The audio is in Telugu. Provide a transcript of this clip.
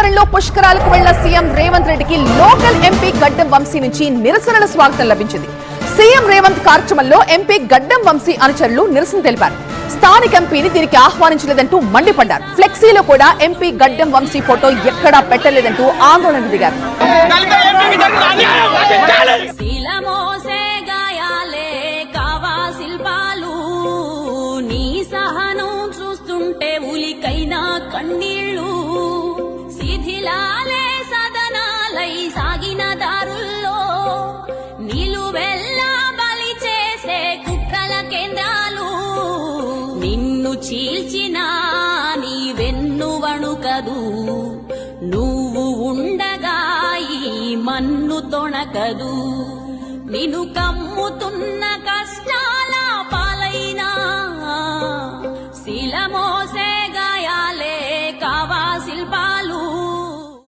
సమరంలో పుష్కరాలకు వెళ్లిన సీఎం రేవంత్ రెడ్డికి లోకల్ ఎంపీ గడ్డం వంశీ నుంచి నిరసనల స్వాగతం లభించింది. సీఎం రేవంత్ కార్యక్రమంలో ఎంపీ గడ్డం వంశీ అనుచరులు నిరసన తెలిపారు. స్థానిక ఎంపీని దీనికి ఆహ్వానించలేదంటూ మండిపడ్డారు. ఫ్లెక్సీలో కూడా ఎంపీ గడ్డం వంశీ ఫోటో ఎక్కడా పెట్టలేదంటూ ఆందోళన దిగారు. కన్నీళ్ళు శిథిలాలే సదనాలై సాగిన దారుల్లో నిలువెల్లా బలి చేసే కుట్రల కేంద్రాలు నిన్ను చీల్చిన నీ వెన్ను వణుకదు నువ్వు ఉండగా ఈ మన్ను తొణకదు నిన్ను కమ్ముతున్న కష్టం